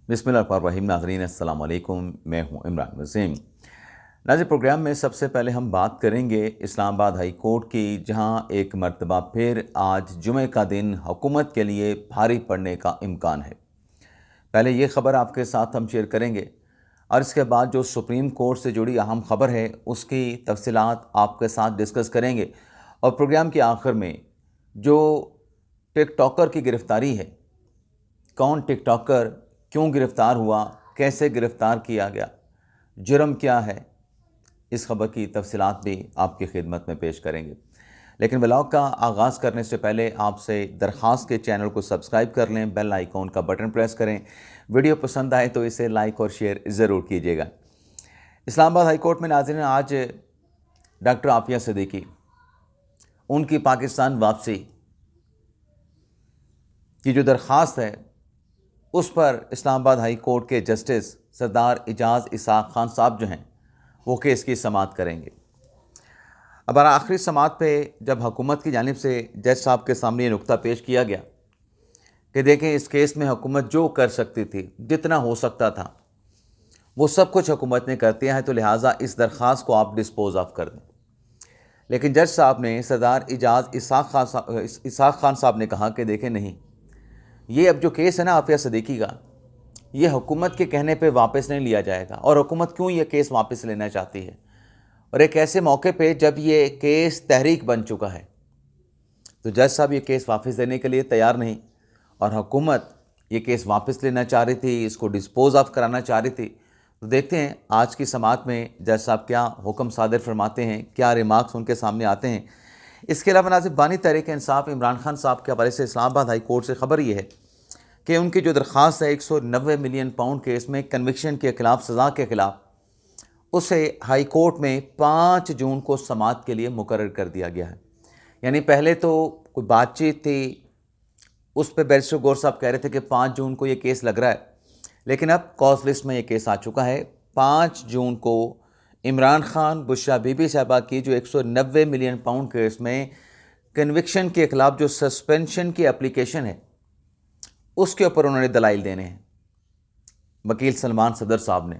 बिस्मिल्लाहिर्रहमानिर्रहीम। नाज़रीन अस्सलाम वालेकुम, मैं हूँ इमरान वसीम। नाज़रीन, प्रोग्राम में सबसे पहले हम बात करेंगे इस्लामाबाद हाई कोर्ट की, जहाँ एक मरतबा फिर आज जुमे का दिन हुकूमत के लिए भारी पड़ने का इम्कान है। पहले ये ख़बर आपके साथ हम शेयर करेंगे और इसके बाद जो सुप्रीम कोर्ट से जुड़ी अहम ख़बर है उसकी तफसीलात आपके साथ डिस्कस करेंगे। और प्रोग्राम के आखिर में जो टिकटॉकर की गिरफ़्तारी है, कौन टिकटॉकर क्यों गिरफ़्तार हुआ, कैसे गिरफ़्तार किया गया, जुर्म क्या है, इस ख़बर की तफसीलात भी आपकी खिदमत में पेश करेंगे। लेकिन व्लॉग का आगाज़ करने से पहले आपसे दरख्वास्त के चैनल को सब्सक्राइब कर लें, बेल आइकॉन का बटन प्रेस करें। वीडियो पसंद आए तो इसे लाइक और शेयर ज़रूर कीजिएगा। इस्लामाबाद हाई कोर्ट में नाज़रीन आज डॉक्टर आफिया सिद्दीकी, उनकी पाकिस्तान वापसी की जो दरख्वास्त है उस पर इस्लामाबाद हाई कोर्ट के जस्टिस सरदार इजाज़ इसाक खान साहब जो हैं वो केस की समाअत करेंगे। अब आखिरी समाअत पे जब हुकूमत की जानिब से जज साहब के सामने ये नुक्ता पेश किया गया कि देखें, इस केस में हुकूमत जो कर सकती थी, जितना हो सकता था, वो सब कुछ हुकूमत ने कर दिया है, तो लिहाजा इस दरख्वास्त को आप डिस्पोज ऑफ कर दें। लेकिन जज साहब ने, सरदार इजाज़ इसाक खान साहब ने कहा कि देखें, नहीं, ये अब जो केस है ना आफिया सिद्दीकी का, ये हुकूमत के कहने पे वापस नहीं लिया जाएगा। और हुकूमत क्यों ये केस वापस लेना चाहती है, और एक ऐसे मौके पे जब ये केस तहरीक बन चुका है, तो जज साहब ये केस वापस देने के लिए तैयार नहीं, और हुकूमत ये केस वापस लेना चाह रही थी, इसको डिस्पोज ऑफ कराना चाह रही थी। तो देखते हैं आज की समाअत में जज साहब क्या हुक्म सादर फरमाते हैं, क्या रिमार्क्स उनके सामने आते हैं। इसके अलावा नाज़िर बानी तहरीक इंसाफ इमरान खान साहब के हवाले से इस्लामाबाद हाई कोर्ट से ख़बर ये है कि उनकी जो दरख्वास्त है 190 मिलियन पाउंड केस में कन्विक्शन के ख़िलाफ़, सज़ा के ख़िलाफ़, उसे हाई कोर्ट में 5 जून को समाअत के लिए मुकर्रर कर दिया गया है। यानी पहले तो कोई बातचीत थी, उस पर बैरिस्टर गौर साहब कह रहे थे कि 5 जून को ये केस लग रहा है, लेकिन अब कॉज लिस्ट में ये केस आ चुका है। 5 जून को इमरान खान, बुशरा बीबी साहबा की जो 190 मिलियन पाउंड केस में कन्विक्शन के ख़िलाफ़ जो सस्पेंशन की एप्लीकेशन है, उसके ऊपर उन्होंने दलाइल देने हैं वकील सलमान सदर साहब ने।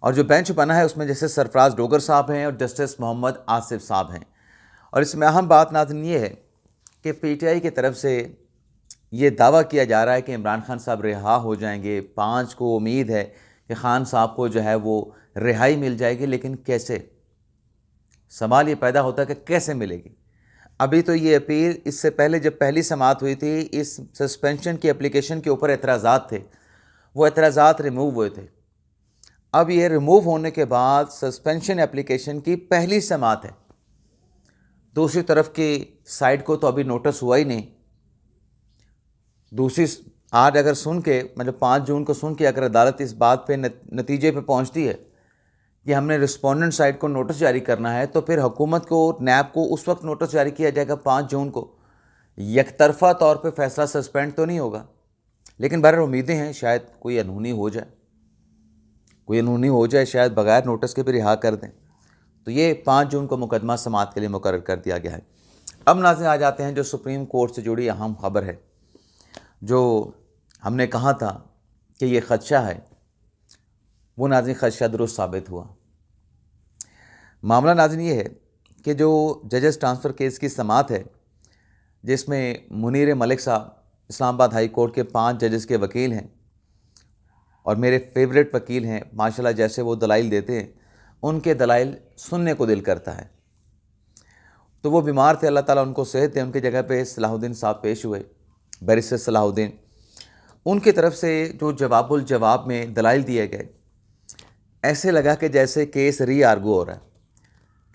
और जो बेंच बना है उसमें जैसे सरफराज डोगर साहब हैं और जस्टिस मोहम्मद आसिफ साहब हैं। और इसमें अहम बात नाज़रीन ये है कि पीटीआई की तरफ से ये दावा किया जा रहा है कि इमरान खान साहब रिहा हो जाएंगे। 5 को उम्मीद है कि खान साहब को जो है वो रिहाई मिल जाएगी, लेकिन कैसे? सवाल ये पैदा होता है कि कैसे मिलेगी। अभी तो ये अपील, इससे पहले जब पहली समाअत हुई थी, इस सस्पेंशन की एप्लीकेशन के ऊपर एतराज़ात थे, वो एतराज़ात रिमूव हुए थे। अब ये रिमूव होने के बाद सस्पेंशन एप्लीकेशन की पहली समाअत है। दूसरी तरफ की साइड को तो अभी नोटिस हुआ ही नहीं। दूसरी आज अगर सुन के, मतलब 5 जून को सुन के अगर अदालत इस बात पे नतीजे पे पहुंचती है कि हमने रिस्पोंडेंट साइड को नोटिस जारी करना है, तो फिर हुकूमत को, नैब को उस वक्त नोटिस जारी किया जाएगा 5 जून को। यकतरफा तौर पे फैसला सस्पेंड तो नहीं होगा, लेकिन बहरहाल उम्मीदें हैं शायद कोई अनहोनी हो जाए, शायद बगैर नोटिस के भी रिहा कर दें। तो ये 5 जून को मुकदमा समाअत के लिए मुकर्रर कर दिया गया है। अब नाज़रीन आ जाते हैं जो सुप्रीम कोर्ट से जुड़ी अहम खबर है, जो हमने कहा था कि ये ख़दशा है, वो नाज़रीन ख़दशा दुरुस्त साबित हुआ। मामला नाज़रीन ये है कि जो जजेस ट्रांसफ़र केस की समाअत है, जिसमें मुनीर मलिक साहब इस्लामाबाद हाई कोर्ट के 5 जजेस के वकील हैं और मेरे फेवरेट वकील हैं माशाल्लाह, जैसे वो दलाइल देते हैं, उनके दलाइल सुनने को दिल करता है। तो वो बीमार थे, अल्लाह ताला उनको सेहत दे। उनकी जगह पे सलाहुद्दीन साहब पेश हुए, बैरिस्टर सलाहुद्दीन। उनकी तरफ से जो जवाबुल जवाब में दलाइल दिए गए, ऐसे लगा कि जैसे केस री आर्गू हो रहा है,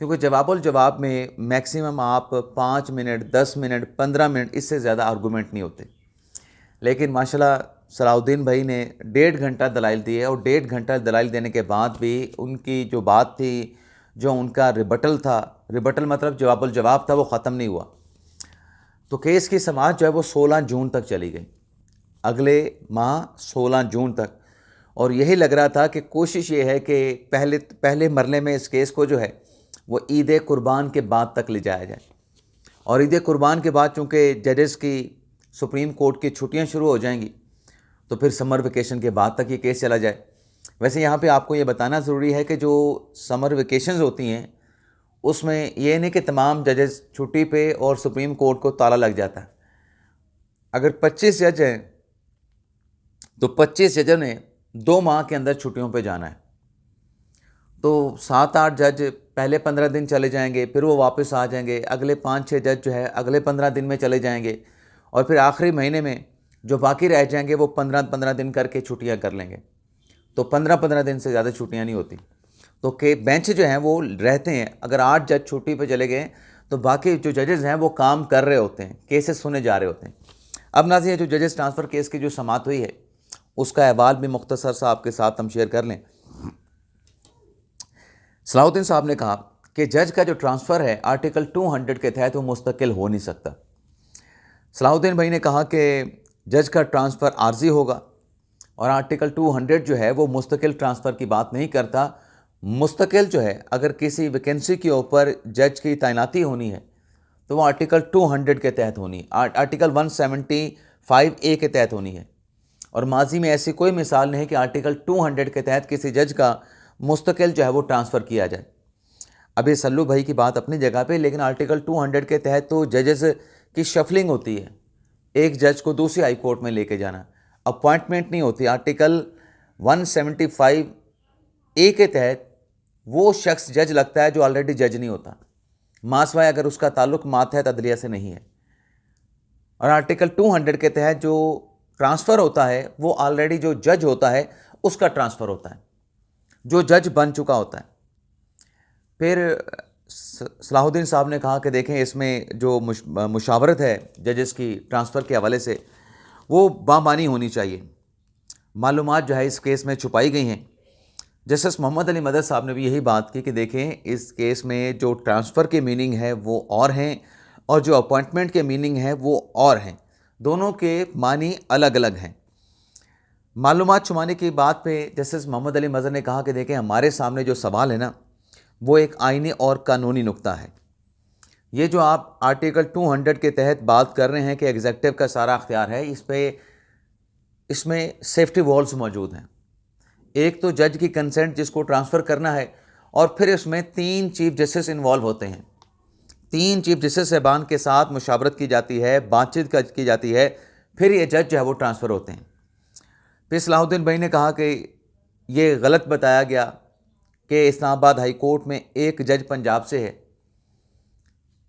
क्योंकि जवाबुल जवाब में मैक्सिमम आप 5 मिनट, 10 मिनट, 15 मिनट, इससे ज़्यादा आर्गूमेंट नहीं होते। लेकिन माशाल्लाह सलाहुद्दीन भाई ने 1.5 घंटा दलाइल दिए, और 1.5 घंटा दलाइल देने के बाद भी उनकी जो बात थी, जो उनका रिबटल था, रिबटल मतलब जवाबुल जवाब था, वो ख़त्म नहीं हुआ। तो केस की समाअत जो है वो 16 जून तक चली गई, अगले माह 16 जून तक। और यही लग रहा था कि कोशिश ये है कि पहले मरले में इस केस को जो है वो ईद कुर्बान के बाद तक ले जाया जाए। और ईद कुर्बान के बाद चूँकि जजेस की, सुप्रीम कोर्ट की छुट्टियां शुरू हो जाएंगी, तो फिर समर वेकेशन के बाद तक ये केस चला जाए। वैसे यहाँ पे आपको ये बताना ज़रूरी है कि जो समर वेकेशंस होती हैं उसमें ये नहीं कि तमाम जजेस छुट्टी पे और सुप्रीम कोर्ट को ताला लग जाता है। अगर 25 जज हैं तो 25 जजों ने 2 माह के अंदर छुट्टियों पे जाना है, तो 7-8 जज पहले 15 दिन चले जाएंगे, फिर वो वापस आ जाएंगे, अगले 5-6 जज जो है अगले 15 दिन में चले जाएंगे, और फिर आखिरी महीने में जो बाकी रह जाएंगे वो 15-15 दिन करके छुट्टियां कर लेंगे। तो 15-15 दिन से ज़्यादा छुट्टियां नहीं होती। तो के बेंच जो हैं वो रहते हैं। अगर 8 जज छुट्टी पे चले गए तो बाकी जो जजेस हैं वो काम कर रहे होते हैं, केसेस सुने जा रहे होते हैं। अब नाज़रीन, जो जजेस ट्रांसफ़र केस की जो समाअत हुई है उसका अहवाल भी मुख्तसर सा आपके साथ हम शेयर कर लें। सलाहुद्दीन साहब ने कहा कि जज का जो ट्रांसफ़र है आर्टिकल 200 के तहत वो मुस्तकिल हो नहीं सकता। सलाहुद्दीन भाई ने कहा कि जज का ट्रांसफ़र आर्जी होगा और आर्टिकल 200 जो है वो मुस्तकिल ट्रांसफ़र की बात नहीं करता। मुस्तकिल जो है, अगर किसी वैकेंसी के ऊपर जज की तैनाती होनी है तो वो आर्टिकल 200 के तहत होनी है, आर्टिकल 175A के तहत होनी है। और माजी में ऐसी कोई मिसाल नहीं कि आर्टिकल 200 के तहत किसी जज का मुस्तकिल जो है वो ट्रांसफ़र किया जाए। अभी सल्लू भाई की बात अपनी जगह पे, लेकिन आर्टिकल 200 के तहत तो जजेस की शफलिंग होती है, एक जज को दूसरी हाई कोर्ट में लेके जाना, अपॉइंटमेंट नहीं होती। आर्टिकल 175A के तहत वो शख्स जज लगता है जो ऑलरेडी जज नहीं होता, मासवाए अगर उसका ताल्लुक मातहत अदलिया से नहीं है। और आर्टिकल 200 के तहत जो ट्रांसफ़र होता है वो ऑलरेडी जो जज होता है उसका ट्रांसफ़र होता है, जो जज बन चुका होता है। फिर सलाहुद्दीन साहब ने कहा कि देखें, इसमें जो मुशावरत है जजेस की ट्रांसफ़र के हवाले से वो बामानी होनी चाहिए। मालूमात जो है इस केस में छुपाई गई हैं। जस्टिस मोहम्मद अली मदद साहब ने भी यही बात की कि देखें, इस केस में जो ट्रांसफ़र के मीनिंग है वो और हैं और जो अपॉइंटमेंट के मीनिंग है वो और हैं, दोनों के मानी अलग अलग हैं। मालूमात छुपाने की बात पे जस्टिस मोहम्मद अली मदद ने कहा कि देखें, हमारे सामने जो सवाल है ना वो एक आईनी और कानूनी नुक्ता है। ये जो आप आर्टिकल 200 के तहत बात कर रहे हैं कि एग्जीक्यूटिव का सारा अख्तियार है, इसमें सेफ्टी वॉल्स मौजूद हैं। एक तो जज की कंसेंट जिसको ट्रांसफ़र करना है, और फिर इसमें 3 चीफ जस्टिस इन्वॉल्व होते हैं। 3 चीफ जस्टिस साहबान के साथ मुशावरत की जाती है, बातचीत की जाती है, फिर ये जज जो है वो ट्रांसफ़र होते हैं। फिर सलाहुद्दीन भाई ने कहा कि ये गलत बताया गया कि इस्लामाबाद हाई कोर्ट में एक जज पंजाब से है।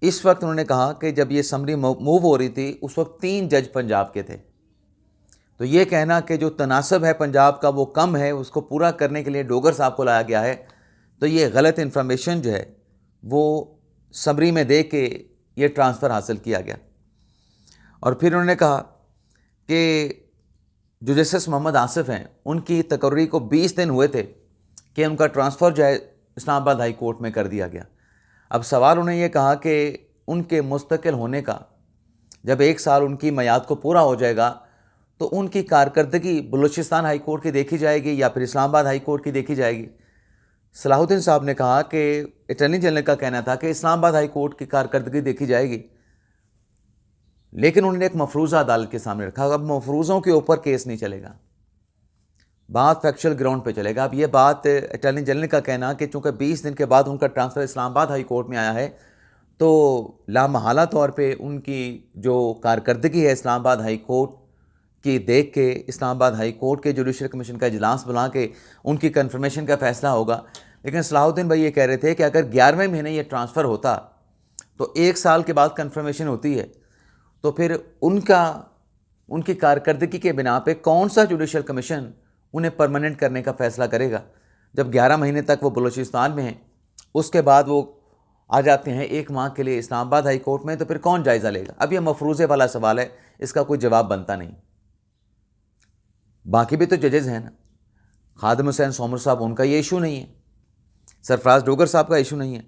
इस वक्त उन्होंने कहा कि जब ये समरी मूव हो रही थी उस वक्त 3 जज पंजाब के थे। तो ये कहना कि जो तनासब है पंजाब का वो कम है, उसको पूरा करने के लिए डोगर साहब को लाया गया है, तो ये गलत इन्फॉर्मेशन जो है वो समरी में दे के ये ट्रांसफ़र हासिल किया गया। और फिर उन्होंने कहा कि जो जस्टिस मोहम्मद आसिफ हैं उनकी तकर्री को 20 दिन हुए थे कि उनका ट्रांसफ़र जो है इस्लामाबाद हाई कोर्ट में कर दिया गया। अब सवाल उन्हें यह कहा कि उनके मुस्तकिल होने का जब 1 साल उनकी मियाद को पूरा हो जाएगा तो उनकी कारकर्दगी बलूचिस्तान हाई कोर्ट की देखी जाएगी या फिर इस्लामाबाद हाई कोर्ट की देखी जाएगी। सलाहुद्दीन साहब ने कहा कि अटॉर्नी जनरल का कहना था कि इस्लामाबाद हाई कोर्ट की कारकर्दगी देखी जाएगी, लेकिन उन्होंने एक मफरूज़ा अदालत के सामने रखा। अब मफरूज़ों के ऊपर केस नहीं चलेगा, बात फैक्चुअल ग्राउंड पे चलेगा। अब ये बात अटॉर्नी जनरल का कहना कि चूँकि 20 दिन के बाद उनका ट्रांसफ़र इस्लामाबाद हाई कोर्ट में आया है तो लामहला तौर पे उनकी जो कारकर्दगी है इस्लामाबाद हाई कोर्ट की देख के इस्लामाबाद हाई कोर्ट के जुडिशल कमीशन का इजलास बुला के उनकी कन्फर्मेशन का फ़ैसला होगा। लेकिन सलाहुद्दीन भाई ये कह रहे थे कि अगर 11वें महीने ये ट्रांसफ़र होता तो 1 साल के बाद कन्फर्मेशन होती है, तो फिर उनकी कारकर्दगी के बिना पे कौन सा जुडिशल कमीशन उन्हें परमानेंट करने का फ़ैसला करेगा। जब 11 महीने तक वो बलूचिस्तान में हैं, उसके बाद वो आ जाते हैं 1 माह के लिए इस्लामाबाद हाई कोर्ट में, तो फिर कौन जायज़ा लेगा। अब ये मफरूज़े वाला सवाल है, इसका कोई जवाब बनता नहीं। बाकी भी तो जजेज़ हैं ना, खादिम हुसैन सोमर साहब, उनका ये इशू नहीं है, सरफराज डोगर साहब का इशू नहीं है।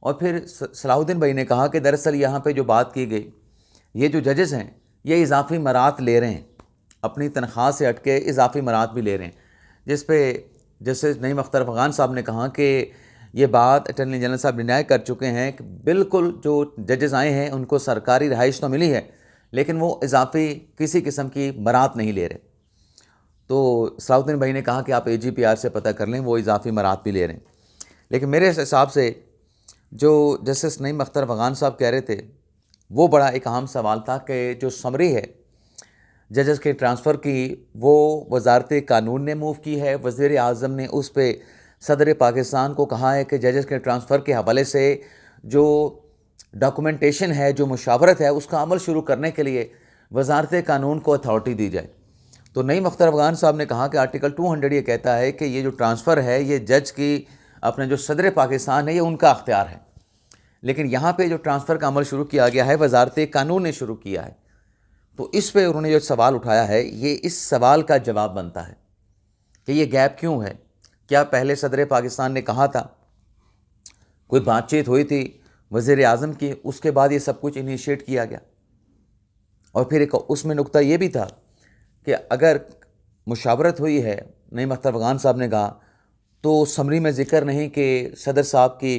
और फिर सलाहुद्दीन भाई ने कहा कि दरअसल यहाँ पे जो बात की गई, ये जो जजेज़ हैं ये इजाफी मरात ले रहे हैं, अपनी तनख्वाह से हट के इजाफी मरात भी ले रहे हैं, जिस पे जस्टिस नईम अख्तर अफ़गान साहब ने कहा कि ये बात अटॉर्नी जनरल साहब डिनाई कर चुके हैं कि बिल्कुल जो जजेज़ आए हैं उनको सरकारी रहाइश तो मिली है, लेकिन वो इजाफी किसी किस्म की मरात नहीं ले रहे। तो सलाउद्दीन भाई ने कहा कि आप AGPR से पता कर लें, वो इजाफी मराहत भी ले रहे हैं। लेकिन मेरे हिसाब से जो जस्टिस नईम अख्तर अफ़गान साहब कह रहे थे वो बड़ा एक अहम सवाल था कि जो समरी है जजेस के ट्रांसफ़र की वो वजारत कानून ने मूव की है। वज़ीर आज़म ने उस पर सदर पाकिस्तान को कहा है कि जजेस के ट्रांसफ़र के हवाले से जो डॉक्यूमेंटेशन है, जो मुशावरत है, उसका अमल शुरू करने के लिए वजारत कानून को अथॉरिटी दी जाए। तो नईम अख्तर अफ़गान साहब ने कहा कि आर्टिकल 200 ये कहता है कि ये जो ट्रांसफ़र है ये जज की अपने जो सदर पाकिस्तान है ये उनका अख्तियार है। लेकिन यहाँ पे जो ट्रांसफ़र का अमल शुरू किया गया है वजारत कानून ने शुरू किया है। तो इस पे उन्होंने जो सवाल उठाया है ये इस सवाल का जवाब बनता है कि ये गैप क्यों है। क्या पहले सदर पाकिस्तान ने कहा था, कोई बातचीत हुई थी वज़ीर आज़म की, उसके बाद ये सब कुछ इनिशिएट किया गया? और फिर एक उसमें नुक्ता ये भी था कि अगर मुशावरत हुई है, नईम अख्तर अफ़गान साहब ने कहा, तो समरी में ज़िक्र नहीं कि सदर साहब की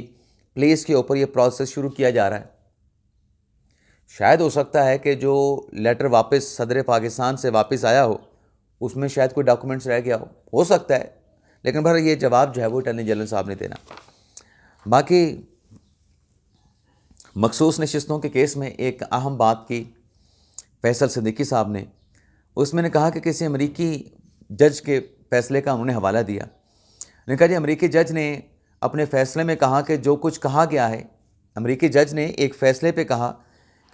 प्लेस के ऊपर ये प्रोसेस शुरू किया जा रहा है। शायद हो सकता है कि जो लेटर वापस सदर पाकिस्तान से वापस आया हो उसमें शायद कोई डॉक्यूमेंट्स रह गया हो सकता है। लेकिन भर ये जवाब जो है वो अटॉर्नी जनरल साहब ने देना। बाकी मखसूस नशिस्तों के केस में एक अहम बात की फैसल सिद्दीकी साहब ने, उसमें ने कहा कि किसी अमरीकी जज के फ़ैसले का उन्होंने हवाला दिया। उन्होंने कहा जी अमरीकी जज ने अपने फ़ैसले में कहा कि जो कुछ कहा गया है, अमरीकी जज ने एक फ़ैसले पे कहा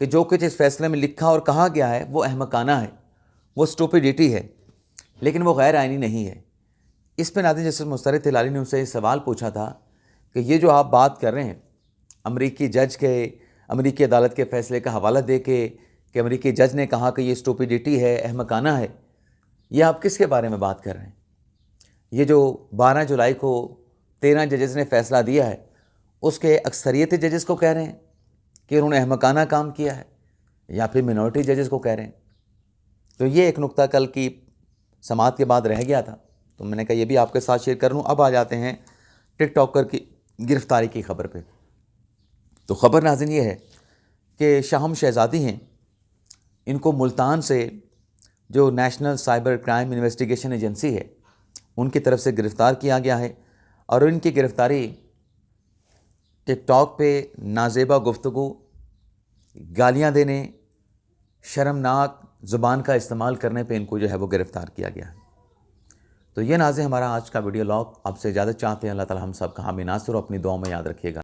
कि जो कुछ इस फ़ैसले में लिखा और कहा गया है वो अहमकाना है, वो स्टूपिडिटी है, लेकिन वो गैर आइनी नहीं है। इस पर नाज़रीन जस्टिस मुस्तरद हिलाली ने उनसे सवाल पूछा था कि ये जो आप बात कर रहे हैं अमरीकी जज के, अमरीकी अदालत के फ़ैसले का हवाला दे के कि अमरीकी जज ने कहा कि ये स्टूपिडिटी है, अहमकाना है, ये आप किसके बारे में बात कर रहे हैं? ये जो 12 जुलाई को 13 जजेस ने फ़ैसला दिया है उसके अक्सरियती जजेस को कह रहे हैं कि उन्होंने अहमकाना काम किया है, या फिर मिनॉरिटी जजेस को कह रहे हैं? तो ये एक नुक्ता कल की समाअत के बाद रह गया था, तो मैंने कहा ये भी आपके साथ शेयर कर लूँ। अब आ जाते हैं टिकटॉकर की गिरफ़्तारी की खबर पे। तो ख़बर नाज़रीन ये है कि शाहम शहज़ादी हैं, इनको मुल्तान से जो national cyber crime investigation agency है उनकी तरफ से गिरफ़्तार किया गया है। और इनकी गिरफ़्तारी टिकटॉक पे नाजेबा गुफ्तगू, गालियाँ देने, शर्मनाक ज़ुबान का इस्तेमाल करने पे इनको जो है वो गिरफ़्तार किया गया है। तो ये नाज़रीन हमारा आज का वीडियो लॉग। आपसे इजाज़त चाहते हैं। अल्लाह ताला हम सब का हामी नासिर, अपनी दुआओं में याद रखिएगा।